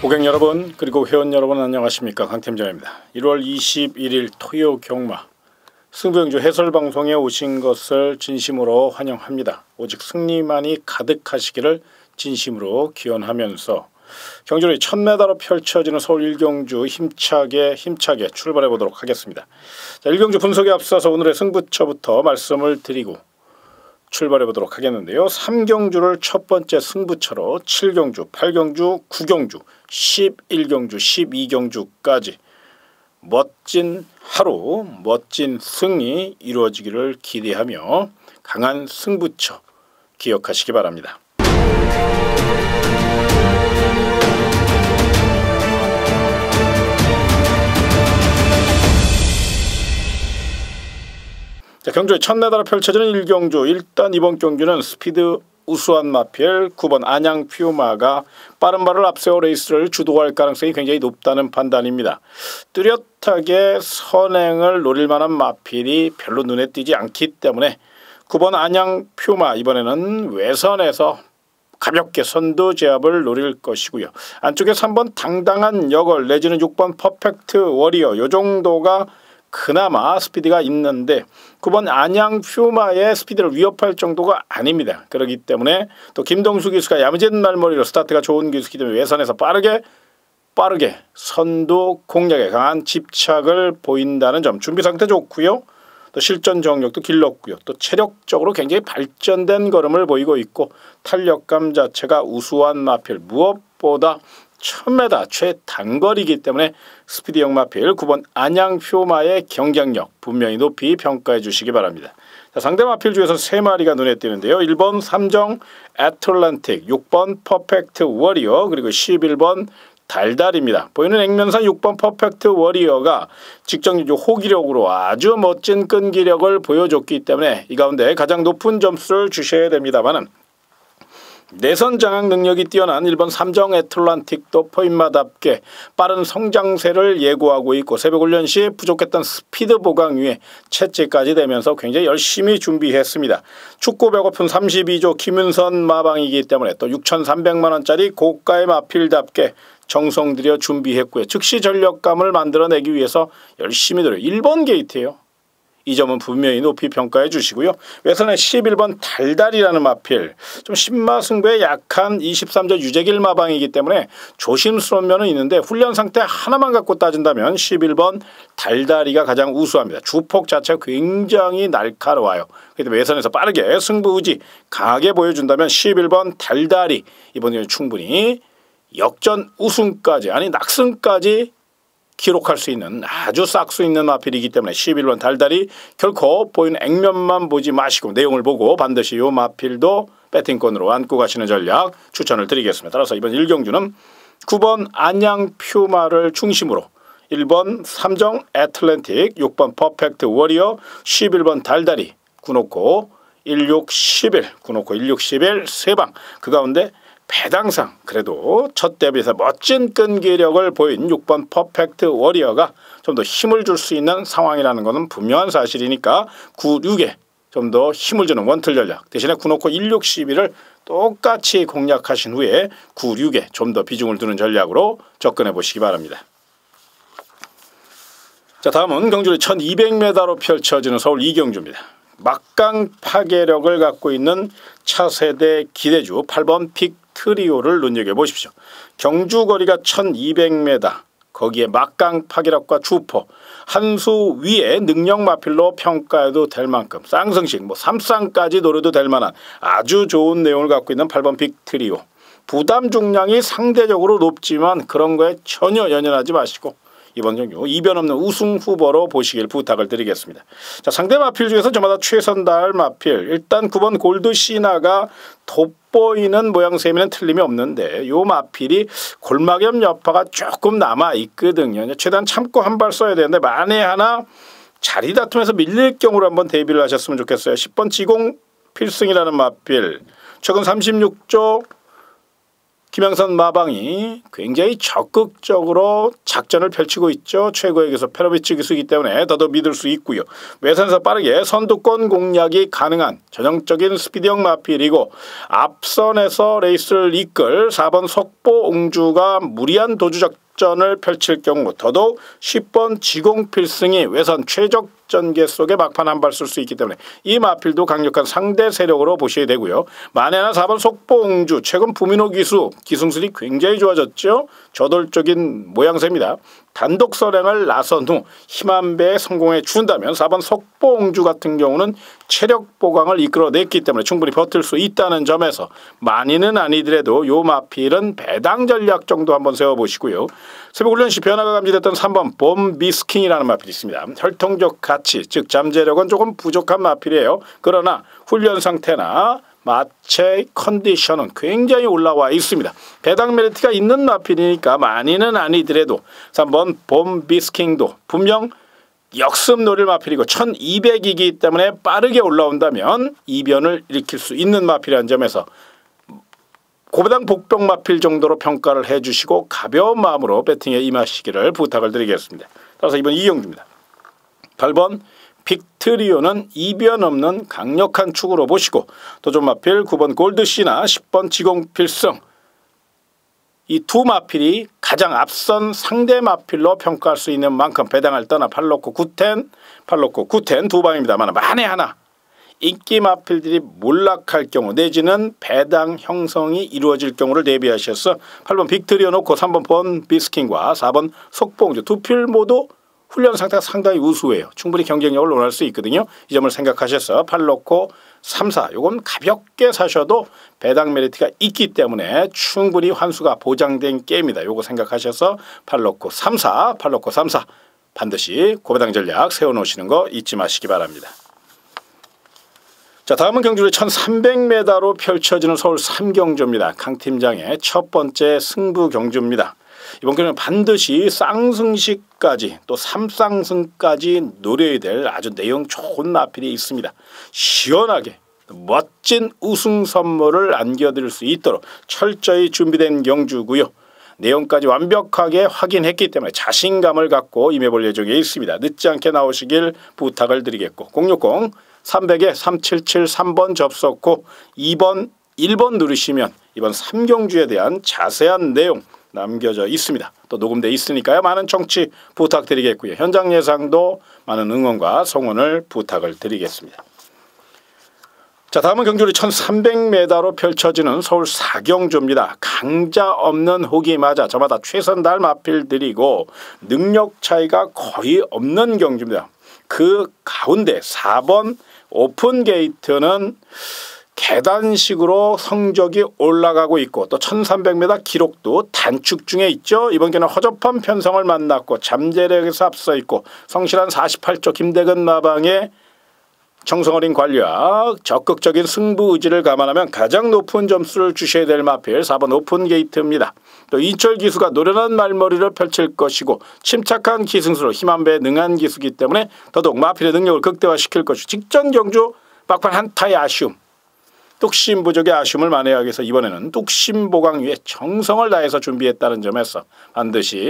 고객 여러분 그리고 회원 여러분 안녕하십니까, 강팀장입니다. 1월 21일 토요 경마 승부영주 해설방송에 오신 것을 진심으로 환영합니다. 오직 승리만이 가득하시기를 진심으로 기원하면서 경주의 1000m로 펼쳐지는 서울 1경주 힘차게 출발해 보도록 하겠습니다. 자, 1경주 분석에 앞서서 오늘의 승부처부터 말씀을 드리고 출발해 보도록 하겠는데요. 3경주를 첫 번째 승부처로 7경주, 8경주, 9경주, 11경주, 12경주까지 멋진 하루, 멋진 승리 이루어지기를 기대하며 강한 승부처 기억하시기 바랍니다. 자, 경주의 1000m로 펼쳐지는 1경주. 일단 이번 경주는 스피드 우수한 마필 9번 안양 퓨마가 빠른 발을 앞세워 레이스를 주도할 가능성이 굉장히 높다는 판단입니다. 뚜렷하게 선행을 노릴 만한 마필이 별로 눈에 띄지 않기 때문에 9번 안양 퓨마 이번에는 외선에서 가볍게 선두 제압을 노릴 것이고요. 안쪽에 3번 당당한 여걸 내지는 6번 퍼펙트 워리어 요 정도가 그나마 스피드가 있는데 9번 안양 퓨마의 스피드를 위협할 정도가 아닙니다. 그렇기 때문에 또 김동수 기수가 야무진 말머리로 스타트가 좋은 기수이기 때문에 외선에서 빠르게 선두 공략에 강한 집착을 보인다는 점, 준비 상태 좋고요. 또 실전 정력도 길렀고요. 또 체력적으로 굉장히 발전된 걸음을 보이고 있고 탄력감 자체가 우수한 마필, 무엇보다 1000m 최단거리이기 때문에 스피드형 마필 9번 안양 퓨마의 경쟁력 분명히 높이 평가해 주시기 바랍니다. 자, 상대 마필 중에서 3마리가 눈에 띄는데요. 1번 삼정 애틀란틱, 6번 퍼펙트 워리어, 그리고 11번 달달입니다. 보이는 액면상 6번 퍼펙트 워리어가 직전주 호기력으로 아주 멋진 끈기력을 보여줬기 때문에 이 가운데 가장 높은 점수를 주셔야 됩니다만은 내선 장악 능력이 뛰어난 1번 삼정 애틀란틱도 포인마답게 빠른 성장세를 예고하고 있고 새벽 훈련 시 부족했던 스피드 보강 위에 채찌까지 되면서 굉장히 열심히 준비했습니다. 축구 배고픈 32조 김윤선 마방이기 때문에 또 6,300만원짜리 고가의 마필답게 정성 들여 준비했고요. 즉시 전력감을 만들어내기 위해서 열심히 노력. 1번 게이트예요. 이 점은 분명히 높이 평가해 주시고요. 외선의 11번 달달이라는 마필, 좀 신마승부에 약한 23조 유재길 마방이기 때문에 조심스러운 면은 있는데 훈련 상태 하나만 갖고 따진다면 11번 달달이가 가장 우수합니다. 주폭 자체가 굉장히 날카로워요. 그렇기 때문에 외선에서 빠르게 승부 의지 강하게 보여준다면 11번 달달이 이번에 충분히 역전 우승까지, 아니 낙승까지 기록할 수 있는 아주 싹수 있는 마필이기 때문에 11번 달달이 결코 보이는 액면만 보지 마시고 내용을 보고 반드시 이 마필도 배팅권으로 안고 가시는 전략 추천을 드리겠습니다. 따라서 이번 1경주는 9번 안양 퓨마를 중심으로 1번 삼정 애틀랜틱, 6번 퍼펙트 워리어, 11번 달달이 구놓고 16, 11 구놓고 16, 11 3방 그 가운데 배당상 그래도 첫 대비에서 멋진 끈기력을 보인 6번 퍼펙트 워리어가 좀 더 힘을 줄 수 있는 상황이라는 것은 분명한 사실이니까 9, 6에 좀 더 힘을 주는 원틀 전략 대신에 9놓고 1, 6, 11을 똑같이 공략하신 후에 9, 6에 좀 더 비중을 두는 전략으로 접근해 보시기 바랍니다. 자, 다음은 경주의 1200m로 펼쳐지는 서울 2경주입니다. 막강 파괴력을 갖고 있는 차세대 기대주 8번 픽 트리오를 눈여겨보십시오. 경주 거리가 1200m, 거기에 막강 파괴력과 주포, 한 수 위에 능력 마필로 평가해도 될 만큼 쌍승식, 삼쌍까지 노려도 될 만한 아주 좋은 내용을 갖고 있는 8번 픽 트리오. 부담 중량이 상대적으로 높지만 그런 거에 전혀 연연하지 마시고 이번 경주 이변 없는 우승 후보로 보시길 부탁을 드리겠습니다. 자, 상대 마필 중에서 저마다 최선 다할 마필, 일단 9번 골드 시나가 돋보이는 모양새에는 틀림이 없는데 요 마필이 골막염 여파가 조금 남아 있거든요. 최대한 참고 한 발 써야 되는데 만에 하나 자리 다툼에서 밀릴 경우로 한번 대비를 하셨으면 좋겠어요. 10번 지공 필승이라는 마필, 최근 36조 김영선 마방이 굉장히 적극적으로 작전을 펼치고 있죠. 최고의 기수 페로비치 기수이기 때문에 더더욱 믿을 수 있고요. 외선에서 빠르게 선두권 공략이 가능한 전형적인 스피드형 마필이고 앞선에서 레이스를 이끌 4번 속보옹주가 무리한 도주 작전을 펼칠 경우 더더욱 10번 지공필승이 외선 최적 전개 속에 막판 한 발 쓸 수 있기 때문에 이 마필도 강력한 상대 세력으로 보셔야 되고요. 만에나 4번 속보옹주 최근 부민호 기수 기승술이 굉장히 좋아졌죠. 저돌적인 모양새입니다. 단독 선행을 나선 후 힘한배에 성공해 준다면 4번 속보옹주 같은 경우는 체력 보강을 이끌어냈기 때문에 충분히 버틸 수 있다는 점에서 많이는 아니더라도 요 마필은 배당 전략 정도 한번 세워보시고요. 새벽훈련 시 변화가 감지됐던 3번 봄비스킹이라는 마필이 있습니다. 혈통적 가치 즉 잠재력은 조금 부족한 마필이에요. 그러나 훈련 상태나 마체 컨디션은 굉장히 올라와 있습니다. 배당 메리트가 있는 마필이니까 많이는 아니더라도 3번 봄비스킹도 분명 역습 노릴 마필이고 1200이기 때문에 빠르게 올라온다면 이변을 일으킬 수 있는 마필이라는 점에서 고배당 복병 마필 정도로 평가를 해주시고 가벼운 마음으로 배팅에 임하시기를 부탁을 드리겠습니다. 따라서 이번 이경주입니다. 8번 빅트리오는 이변 없는 강력한 축으로 보시고 도전 마필 9번 골드시나 10번 지공필승 이 두 마필이 가장 앞선 상대 마필로 평가할 수 있는 만큼 배당을 떠나 팔로코 9텐 두 방입니다만 만에 하나 인기 마필들이 몰락할 경우 내지는 배당 형성이 이루어질 경우를 대비하셔서 8번 빅트리오 놓고 3번 봄비스킹과 4번 속보옹주 두 필 모두 훈련 상태가 상당히 우수해요. 충분히 경쟁력을 논할 수 있거든요. 이 점을 생각하셔서 8놓고 3, 4 요건 가볍게 사셔도 배당 메리트가 있기 때문에 충분히 환수가 보장된 게임이다. 요거 생각하셔서 8놓고 3, 4 반드시 고배당 전략 세워놓으시는 거 잊지 마시기 바랍니다. 자, 다음은 경주의 1300m로 펼쳐지는 서울 3경주입니다. 강 팀장의 첫 번째 승부 경주입니다. 이번 경기는 반드시 쌍승시까지 또 3쌍승까지 노려야 될 아주 내용 좋은 마필이 있습니다. 시원하게 멋진 우승 선물을 안겨드릴 수 있도록 철저히 준비된 경주고요. 내용까지 완벽하게 확인했기 때문에 자신감을 갖고 임해볼 예정에 있습니다. 늦지 않게 나오시길 부탁을 드리겠고 060 300에 3773번 접속 후 2번 1번 누르시면 이번 3경주에 대한 자세한 내용 남겨져 있습니다. 또 녹음되어 있으니까요. 많은 청취 부탁드리겠고요. 현장 예상도 많은 응원과 성원을 부탁을 드리겠습니다. 자, 다음은 경주를 1300m로 펼쳐지는 서울 4경주입니다. 강자 없는 호기 맞아 저마다 최선 다할 마필들이고 능력 차이가 거의 없는 경주입니다. 그 가운데 4번 오픈 게이트는 계단식으로 성적이 올라가고 있고 또 1300m 기록도 단축 중에 있죠. 이번 경기는 허접한 편성을 만났고 잠재력에서 앞서 있고 성실한 48조 김대근 마방의 정성어린 관리와 적극적인 승부 의지를 감안하면 가장 높은 점수를 주셔야 될 마필 4번 오픈 게이트입니다. 또 인철 기수가 노련한 말머리를 펼칠 것이고 침착한 기승수로 힘한배에 능한 기수이기 때문에 더더욱 마필의 능력을 극대화시킬 것이고 직전 경주 막판 한타의 아쉬움 뚝심 부족의 아쉬움을 만회하기 위해서 이번에는 뚝심 보강 위에 정성을 다해서 준비했다는 점에서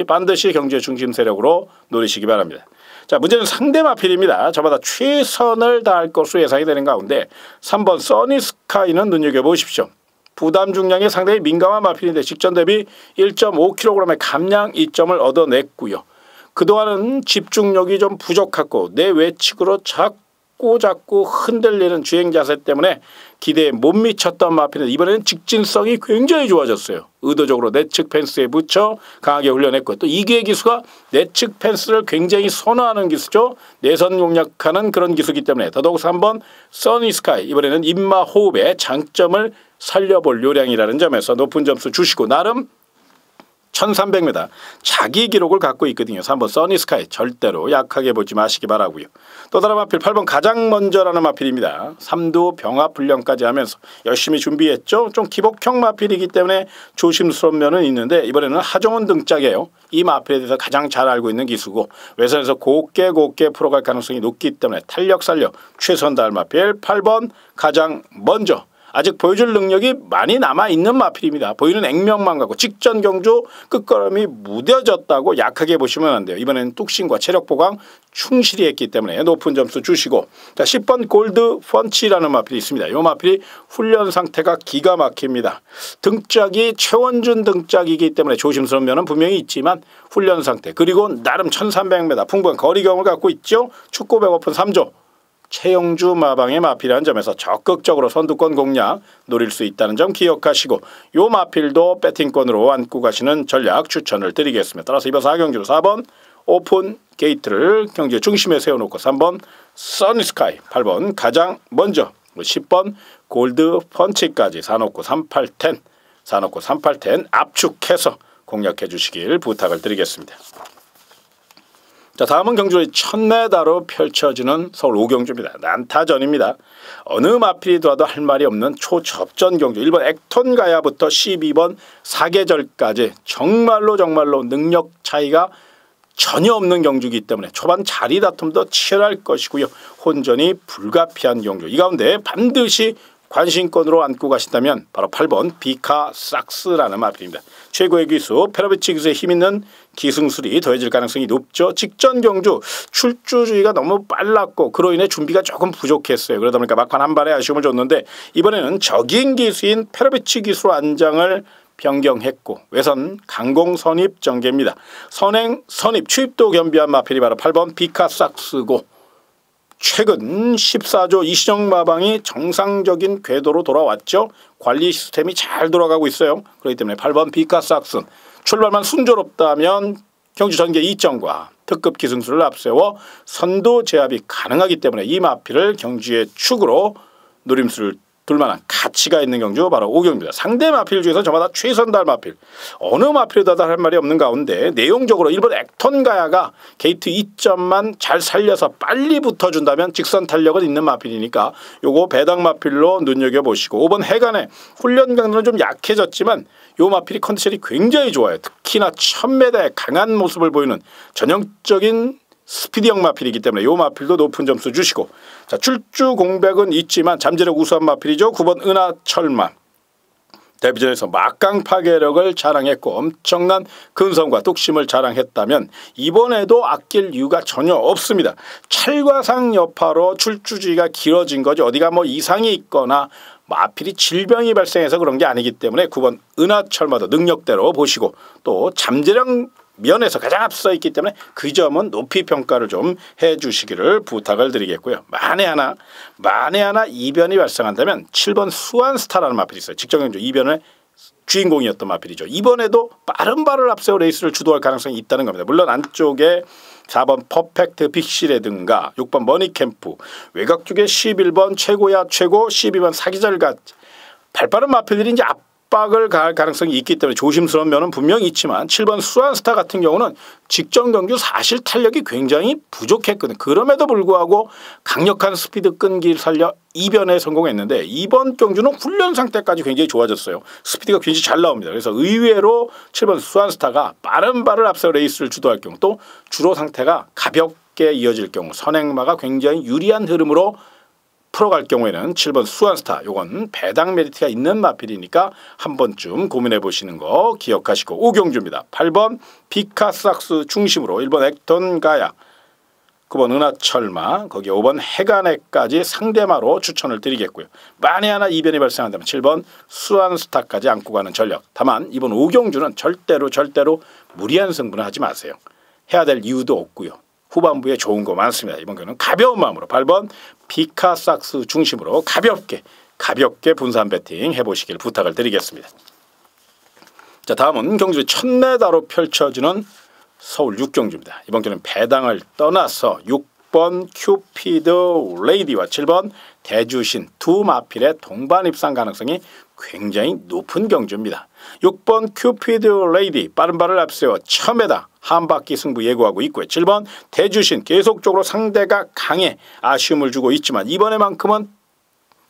반드시 경주의 중심 세력으로 노리시기 바랍니다. 자, 문제는 상대 마필입니다. 저마다 최선을 다할 것으로 예상이 되는 가운데 3번 써니스카이는 눈여겨보십시오. 부담 중량이 상당히 민감한 마필인데 직전 대비 1.5kg의 감량 이점을 얻어냈고요. 그동안은 집중력이 좀 부족했고 내 외측으로 자꾸 흔들리는 주행 자세 때문에 기대에 못 미쳤던 마필은 이번에는 직진성이 굉장히 좋아졌어요. 의도적으로 내측 펜스에 붙여 강하게 훈련했고 또 이기의 기수가 내측 펜스를 굉장히 선호하는 기수죠. 내선 공략하는 그런 기수이기 때문에 더더욱 3번 써니스카이 이번에는 입마 호흡의 장점을 살려볼 요량이라는 점에서 높은 점수 주시고 나름 1300m 자기 기록을 갖고 있거든요. 3번 써니스카이 절대로 약하게 보지 마시기 바라고요. 또 다른 마필 8번 가장 먼저라는 마필입니다. 3두 병합 훈련까지 하면서 열심히 준비했죠. 좀 기복형 마필이기 때문에 조심스러운 면은 있는데 이번에는 하정원 등짝이에요. 이 마필에 대해서 가장 잘 알고 있는 기수고 외선에서 곱게 풀어갈 가능성이 높기 때문에 탄력 살려 최선 다할 마필 8번 가장 먼저 아직 보여줄 능력이 많이 남아있는 마필입니다. 보이는 액면만 갖고 직전 경주 끝걸음이 무뎌졌다고 약하게 보시면 안 돼요. 이번에는 뚝심과 체력 보강 충실히 했기 때문에 높은 점수 주시고, 자 10번 골드 펀치라는 마필이 있습니다. 이 마필이 훈련 상태가 기가 막힙니다. 등짝이 최원준 등짝이기 때문에 조심스러운 면은 분명히 있지만 훈련 상태, 그리고 나름 1300m 풍부한 거리 경험을 갖고 있죠. 축구 배고픈 3조 최영주 마방의 마필이라는 점에서 적극적으로 선두권 공략 노릴 수 있다는 점 기억하시고, 요 마필도 배팅권으로 안고 가시는 전략 추천을 드리겠습니다. 따라서 이번 4경주로 4번 오픈 게이트를 경주 중심에 세워놓고 3번 써니스카이, 8번 가장 먼저, 10번 골드 펀치까지 사놓고 3810, 사놓고 3810 압축해서 공략해 주시길 부탁을 드리겠습니다. 자, 다음은 경주의 1000m로 펼쳐지는 서울 5경주입니다. 난타전입니다. 어느 마필이 들어와도 할 말이 없는 초접전 경주. 1번 액톤가야부터 12번 사계절까지 정말로 능력 차이가 전혀 없는 경주이기 때문에 초반 자리 다툼도 치열할 것이고요. 혼전이 불가피한 경주. 이 가운데 반드시 관심권으로 안고 가신다면 바로 8번 비카삭스라는 마필입니다. 최고의 기수 페로비치 기수의 힘있는 기승술이 더해질 가능성이 높죠. 직전 경주 출주주의가 너무 빨랐고 그로 인해 준비가 조금 부족했어요. 그러다 보니까 막판 한 발에 아쉬움을 줬는데, 이번에는 적인 기수인 페로비치 기수로 안장을 변경했고 외선 강공 선입 전개입니다. 선행 선입 추입도 겸비한 마필이 바로 8번 비카삭스고, 최근 14조 이시정 마방이 정상적인 궤도로 돌아왔죠. 관리 시스템이 잘 돌아가고 있어요. 그렇기 때문에 8번 비카삭스, 출발만 순조롭다면 경주 전개 2점과 특급 기승수를 앞세워 선두 제압이 가능하기 때문에 이 마필을 경주의 축으로 노림수를 둘만한 가치가 있는 경주 바로 5경주입니다. 상대 마필 중에서 저마다 최선달 마필, 어느 마필에도 할 말이 없는 가운데 내용적으로 1번 액톤가야가 게이트 2점만 잘 살려서 빨리 붙어준다면 직선 탄력은 있는 마필이니까 요거 배당 마필로 눈여겨보시고, 5번 해간에 훈련 강도는 좀 약해졌지만 요 마필이 컨디션이 굉장히 좋아요. 특히나 1000m에 강한 모습을 보이는 전형적인 스피디형 마필이기 때문에 요 마필도 높은 점수 주시고, 자 출주 공백은 있지만 잠재력 우수한 마필이죠. 9번 은하철마, 데뷔전에서 막강 파괴력을 자랑했고 엄청난 근성과 뚝심을 자랑했다면 이번에도 아낄 이유가 전혀 없습니다. 찰과상 여파로 출주주의가 길어진 거지 어디가 뭐 이상이 있거나 마필이 질병이 발생해서 그런 게 아니기 때문에 9번 은하철마도 능력대로 보시고, 또 잠재력 면에서 가장 앞서 있기 때문에 그 점은 높이 평가를 좀 해주시기를 부탁을 드리겠고요. 만에 하나 이변이 발생한다면 7번 수완스타라는 마필이 있어요. 직전 경주 이변의 주인공이었던 마필이죠. 이번에도 빠른 발을 앞세워 레이스를 주도할 가능성이 있다는 겁니다. 물론 안쪽에 4번 퍼펙트 빅시레든가 6번 머니캠프, 외곽 쪽에 11번 최고야 최고, 12번 사기절같이 발빠른 마필들이 이제 압박을 가할 가능성이 있기 때문에 조심스러운 면은 분명히 있지만 7번 수완스타 같은 경우는 직전 경주 사실 탄력이 굉장히 부족했거든요. 그럼에도 불구하고 강력한 스피드 끈기를 살려 이변에 성공했는데, 이번 경주는 훈련 상태까지 굉장히 좋아졌어요. 스피드가 굉장히 잘 나옵니다. 그래서 의외로 7번 수완스타가 빠른 발을 앞서 레이스를 주도할 경우, 또 주로 상태가 가볍게 이어질 경우 선행마가 굉장히 유리한 흐름으로 풀어갈 경우에는 7번 수완스타, 요건 배당 메리트가 있는 마필이니까 한 번쯤 고민해 보시는 거 기억하시고, 5경주입니다. 8번 비카삭스 중심으로 1번 액톤가야, 9번 은하철마, 거기에 5번 해간에까지 상대마로 추천을 드리겠고요. 만에 하나 이변이 발생한다면 7번 수완스타까지 안고 가는 전략. 다만 이번 5경주는 절대로 무리한 승부는 하지 마세요. 해야 될 이유도 없고요. 후반부에 좋은 거 많습니다. 이번 경우는 가벼운 마음으로 8번 비카삭스 중심으로 가볍게 분산 배팅 해보시길 부탁을 드리겠습니다. 자, 다음은 경주 1000m로 펼쳐지는 서울 6경주입니다. 이번 경우는 배당을 떠나서 6번 큐피드 레이디와 7번 대주신 두 마필의 동반 입상 가능성이 굉장히 높은 경주입니다. 6번 큐피드 레이디 빠른 발을 앞세워 1000m 한 바퀴 승부 예고하고 있고요. 7번 대주신 계속적으로 상대가 강해 아쉬움을 주고 있지만 이번에만큼은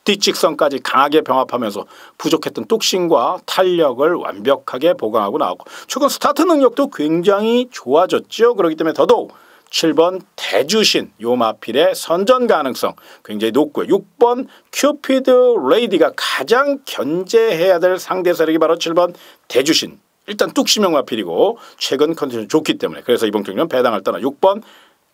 뒷직선까지 강하게 병합하면서 부족했던 뚝심과 탄력을 완벽하게 보강하고 나오고, 최근 스타트 능력도 굉장히 좋아졌죠. 그렇기 때문에 더더욱 7번 대주신 요 마필의 선전 가능성 굉장히 높고요. 6번 큐피드 레이디가 가장 견제해야 될 상대 세력이 바로 7번 대주신. 일단 뚝심형 마필이고 최근 컨디션이 좋기 때문에 그래서 이번 경기는 배당을 떠나 6번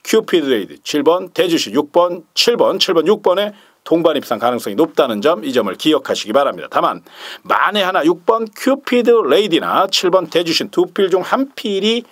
큐피드 레이디, 7번 대주신, 6번 6번의 동반 입상 가능성이 높다는 점, 이 점을 기억하시기 바랍니다. 다만 만에 하나 6번 큐피드 레이디나 7번 대주신 두 필 중 한 필이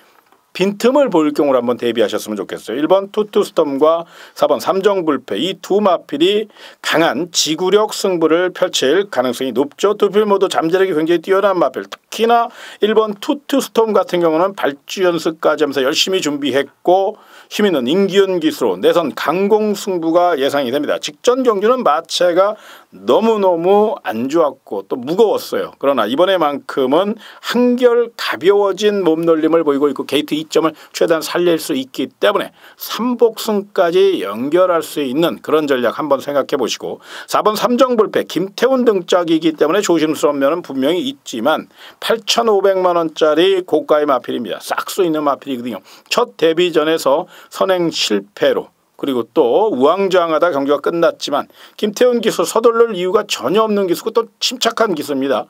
빈틈을 보일 경우를 한번 대비하셨으면 좋겠어요. 1번 투투스톰과 4번 삼정불패 이 두 마필이 강한 지구력 승부를 펼칠 가능성이 높죠. 두 필 모두 잠재력이 굉장히 뛰어난 마필. 특히나 1번 투투스톰 같은 경우는 발주 연습까지 하면서 열심히 준비했고 힘있는 임기현 기수로 내선 강공 승부가 예상이 됩니다. 직전 경주는 마체가 너무너무 안 좋았고 또 무거웠어요. 그러나 이번에만큼은 한결 가벼워진 몸놀림을 보이고 있고 게이트 2점을 최대한 살릴 수 있기 때문에 3복승까지 연결할 수 있는 그런 전략 한번 생각해 보시고 4번 삼정불패 김태훈 등짝이기 때문에 조심스러운 면은 분명히 있지만 8,500만 원짜리 고가의 마필입니다. 싹수 있는 마필이거든요. 첫 데뷔전에서 선행 실패로 그리고 또 우왕좌왕하다 경기가 끝났지만 김태훈 기수 서둘를 이유가 전혀 없는 기수고 또 침착한 기수입니다.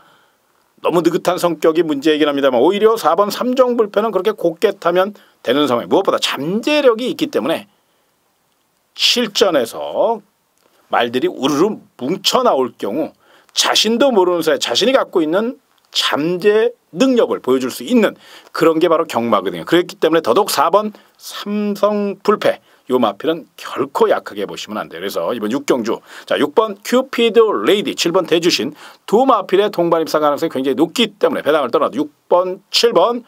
너무 느긋한 성격이 문제이긴 합니다만 오히려 4번 삼정불패는 그렇게 곱게 타면 되는 상황이 무엇보다 잠재력이 있기 때문에 실전에서 말들이 우르르 뭉쳐 나올 경우 자신도 모르는 사이에 자신이 갖고 있는 잠재 능력을 보여줄 수 있는 그런 게 바로 경마거든요. 그렇기 때문에 더더욱 4번 삼성불패 요 마필은 결코 약하게 보시면 안 돼요. 그래서 이번 6경주 자 6번 큐피드 레이디 7번 대주신 두 마필의 동반 입상 가능성이 굉장히 높기 때문에 배당을 떠나도 6번 7번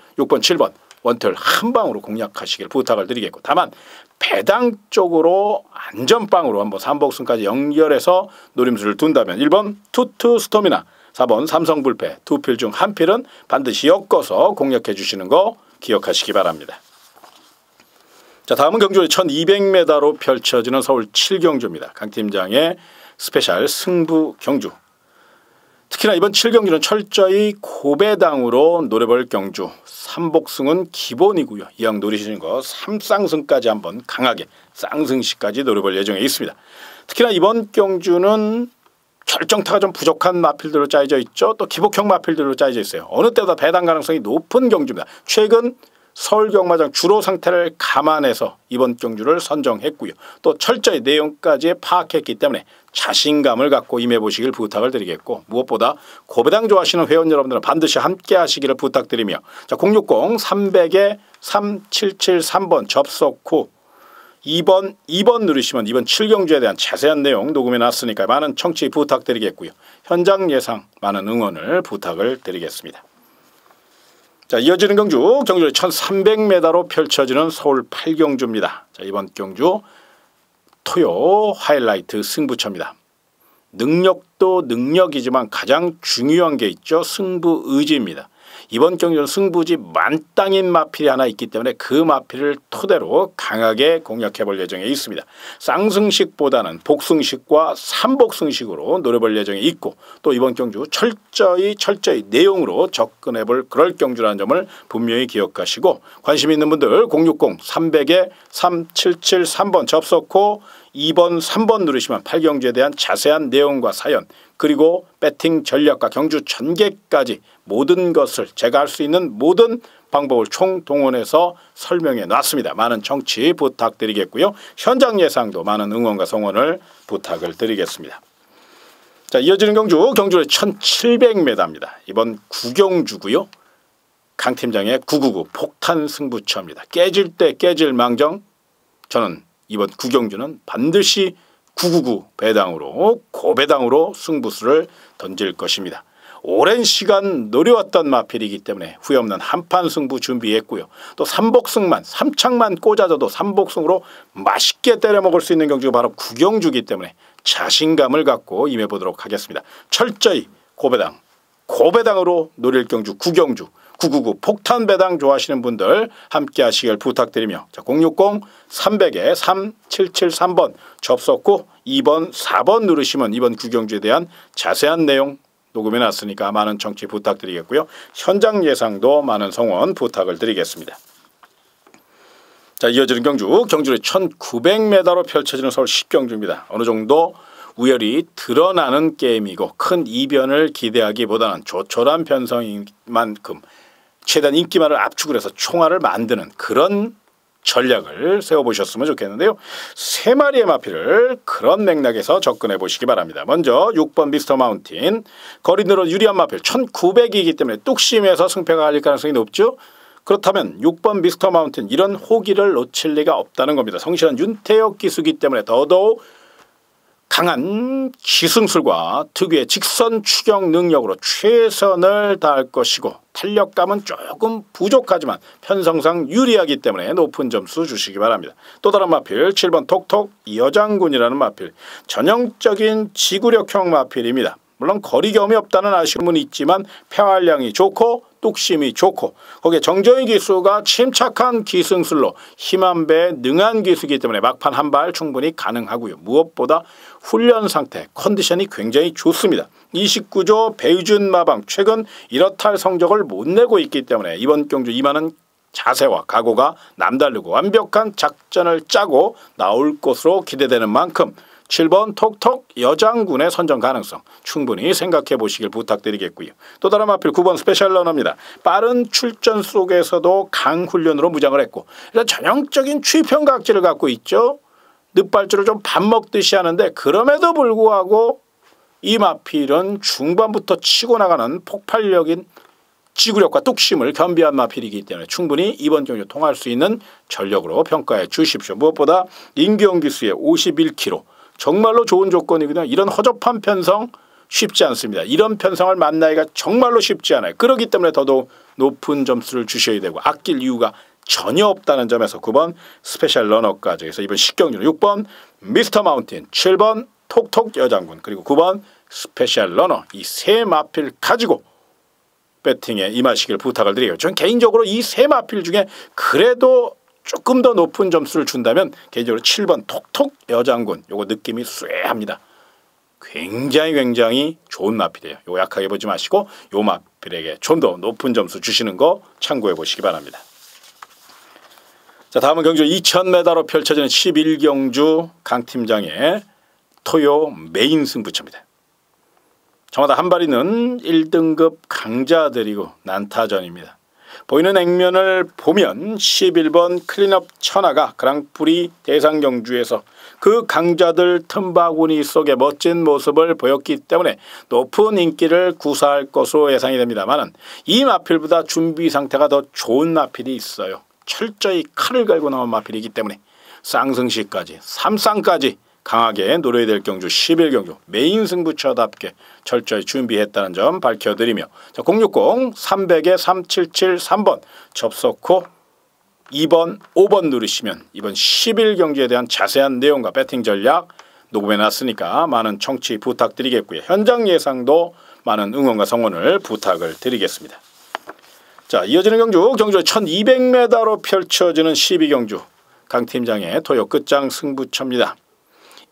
원투를 한 방으로 공략하시길 부탁을 드리겠고 다만 배당 쪽으로 안전빵으로 한번 3복승까지 연결해서 노림수를 둔다면 1번 투투스톰이나 4번 삼성불패 두 필 중 한 필은 반드시 엮어서 공략해 주시는 거 기억하시기 바랍니다. 자 다음은 경주는 1200m로 펼쳐지는 서울 7경주입니다. 강 팀장의 스페셜 승부 경주. 특히나 이번 7경주는 철저히 고배당으로 노려볼 경주. 3복승은 기본이고요. 이왕 노리시는 거 3쌍승까지 한번 강하게 쌍승시까지 노려볼 예정에 있습니다. 특히나 이번 경주는 결정타가 좀 부족한 마필들로 짜여져 있죠. 또 기복형 마필들로 짜여져 있어요. 어느 때보다 배당 가능성이 높은 경주입니다. 최근 서울경마장 주로 상태를 감안해서 이번 경주를 선정했고요. 또 철저히 내용까지 파악했기 때문에 자신감을 갖고 임해보시길 부탁을 드리겠고 무엇보다 고배당 좋아하시는 회원 여러분들은 반드시 함께 하시기를 부탁드리며 자 060-300에 3773번 접속 후 2번 누르시면 이번 7경주에 대한 자세한 내용 녹음해 놨으니까 많은 청취 부탁드리겠고요. 현장 예상 많은 응원을 부탁을 드리겠습니다. 자 이어지는 경주는 1300m로 펼쳐지는 서울 8경주입니다. 자 이번 경주 토요 하이라이트 승부처입니다. 능력도 능력이지만 가장 중요한 게 있죠. 승부 의지입니다. 이번 경주는 승부지 만땅인 마필이 하나 있기 때문에 그 마필을 토대로 강하게 공략해볼 예정에 있습니다. 쌍승식보다는 복승식과 삼복승식으로 노려볼 예정에 있고 또 이번 경주 철저히 내용으로 접근해볼 그럴 경주라는 점을 분명히 기억하시고 관심 있는 분들 060-300에 3773번 접속 후 2번 3번 누르시면 8경주에 대한 자세한 내용과 사연 그리고 배팅 전략과 경주 전개까지 모든 것을 제가 할 수 있는 모든 방법을 총동원해서 설명해 놨습니다. 많은 청취 부탁드리겠고요. 현장 예상도 많은 응원과 성원을 부탁을 드리겠습니다. 자 이어지는 경주는 1700m입니다. 이번 9경주고요. 강 팀장의 999 폭탄 승부처입니다. 깨질 때 깨질 망정 저는 이번 9경주는 반드시 999 배당으로 고배당으로 승부수를 던질 것입니다. 오랜 시간 노려왔던 마필이기 때문에 후회 없는 한판 승부 준비했고요. 또 삼창만 꽂아줘도 삼복승으로 맛있게 때려 먹을 수 있는 경주가 바로 9경주이기 때문에 자신감을 갖고 임해보도록 하겠습니다. 철저히 고배당으로 노릴 경주 9경주 999 폭탄 배당 좋아하시는 분들 함께 하시길 부탁드리며 자 060-300에 3773번 접속 후 2번 4번 누르시면 이번 9경주에 대한 자세한 내용 녹음해 놨으니까 많은 청취 부탁드리겠고요. 현장 예상도 많은 성원 부탁을 드리겠습니다. 자, 이어지는 경주는 1900m로 펼쳐지는 서울 10경주입니다. 어느 정도 우열이 드러나는 게임이고 큰 이변을 기대하기보다는 조촐한 편성인 만큼 최대한 인기만을 압축을 해서 총알을 만드는 그런 전략을 세워보셨으면 좋겠는데요. 세 마리의 마필을 그런 맥락에서 접근해 보시기 바랍니다. 먼저 6번 미스터 마운틴. 거리으로 유리한 마필 1900이기 때문에 뚝심에서 승패가 갈릴 가능성이 높죠. 그렇다면 6번 미스터 마운틴 이런 호기를 놓칠 리가 없다는 겁니다. 성실한 윤태혁 기수기 때문에 더더욱 강한 기승술과 특유의 직선 추격 능력으로 최선을 다할 것이고 탄력감은 조금 부족하지만 편성상 유리하기 때문에 높은 점수 주시기 바랍니다. 또 다른 마필 7번 톡톡 여장군이라는 마필. 전형적인 지구력형 마필입니다. 물론 거리 경험이 없다는 아쉬움은 있지만 폐활량이 좋고 뚝심이 좋고 거기에 정정희 기수가 침착한 기승술로 힘한 배에 능한 기수이기 때문에 막판 한 발 충분히 가능하고요. 무엇보다 훈련 상태, 컨디션이 굉장히 좋습니다. 29조 배유준 마방 최근 이렇다 할 성적을 못 내고 있기 때문에 이번 경주 임하는 자세와 각오가 남다르고 완벽한 작전을 짜고 나올 것으로 기대되는 만큼 7번 톡톡 여장군의 선정 가능성 충분히 생각해 보시길 부탁드리겠고요. 또 다른 마필 9번 스페셜 러너입니다. 빠른 출전 속에서도 강훈련으로 무장을 했고 일단 전형적인 취평각질을 갖고 있죠. 늪발주를 좀 밥 먹듯이 하는데 그럼에도 불구하고 이 마필은 중반부터 치고 나가는 폭발력인 지구력과 뚝심을 겸비한 마필이기 때문에 충분히 이번 경주 통할 수 있는 전력으로 평가해 주십시오. 무엇보다 임기영 기수의 51kg 정말로 좋은 조건이거든요. 이런 허접한 편성 쉽지 않습니다. 이런 편성을 만나기가 정말로 쉽지 않아요. 그렇기 때문에 더더욱 높은 점수를 주셔야 되고 아낄 이유가 전혀 없다는 점에서 9번 스페셜 러너까지 해서 이번 10경주는 6번 미스터 마운틴, 7번 톡톡 여장군 그리고 9번 스페셜 러너 이 세 마필 가지고 배팅에 임하시길 부탁을 드려요. 저는 개인적으로 이 세 마필 중에 그래도 조금 더 높은 점수를 준다면 개인적으로 7번 톡톡 여장군 요거 느낌이 쎄합니다. 굉장히 좋은 마필이에요. 요거 약하게 보지 마시고 요 마필에게 좀 더 높은 점수 주시는 거 참고해 보시기 바랍니다. 자, 다음은 경주 2000m로 펼쳐지는 11경주 강팀장의 토요 메인 승부처입니다. 저마다 한 발이는 1등급 강자들이고 난타전입니다. 보이는 액면을 보면 11번 클린업 천하가 그랑프리 대상 경주에서 그 강자들 틈바구니 속에 멋진 모습을 보였기 때문에 높은 인기를 구사할 것으로 예상이 됩니다만 이 마필보다 준비 상태가 더 좋은 마필이 있어요. 철저히 칼을 갈고 나온 마필이기 때문에 쌍승시까지 3쌍까지 강하게 노려야 될 경주 11경주 메인 승부처답게 철저히 준비했다는 점 밝혀드리며 자, 060 300에 377 3번 접속 후 2번 5번 누르시면 이번 11경주에 대한 자세한 내용과 배팅 전략 녹음해 놨으니까 많은 청취 부탁드리겠고요. 현장 예상도 많은 응원과 성원을 부탁을 드리겠습니다. 자, 이어지는 경주 1200m로 펼쳐지는 12경주 강팀장의 토요 끝장 승부처입니다.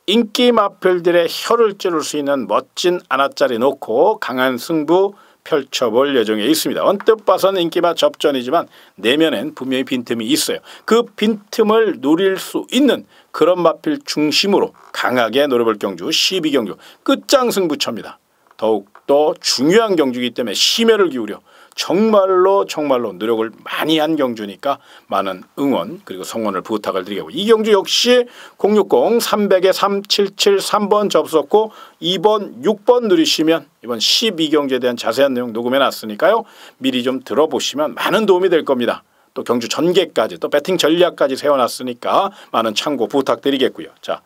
인기 마필들의 혀를 찌를 수 있는 멋진 아나짜리 놓고 강한 승부 펼쳐볼 예정에 있습니다. 언뜻 봐서는 인기마 접전이지만 내면엔 분명히 빈틈이 있어요. 그 빈틈을 노릴 수 있는 그런 마필 중심으로 강하게 노려볼 경주 12경주 끝장 승부처입니다. 더욱더 중요한 경주이기 때문에 심혈을 기울여 정말로 노력을 많이 한 경주니까 많은 응원 그리고 성원을 부탁을 드리고 이 경주 역시 060 300에 377 3번 접속 후 2번 6번 누르시면 이번 12경주에 대한 자세한 내용 녹음해 놨으니까요. 미리 좀 들어보시면 많은 도움이 될 겁니다. 또 경주 전개까지 또 배팅 전략까지 세워놨으니까 많은 참고 부탁드리겠고요. 자,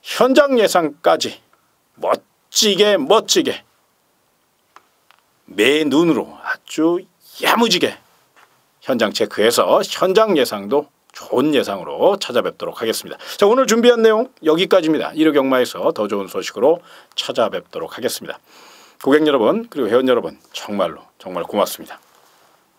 현장 예상까지 멋지게 매 눈으로 아주 야무지게 현장 체크해서 현장 예상도 좋은 예상으로 찾아뵙도록 하겠습니다. 자, 오늘 준비한 내용 여기까지입니다. 1호 경마에서 더 좋은 소식으로 찾아뵙도록 하겠습니다. 고객 여러분 그리고 회원 여러분 정말 고맙습니다.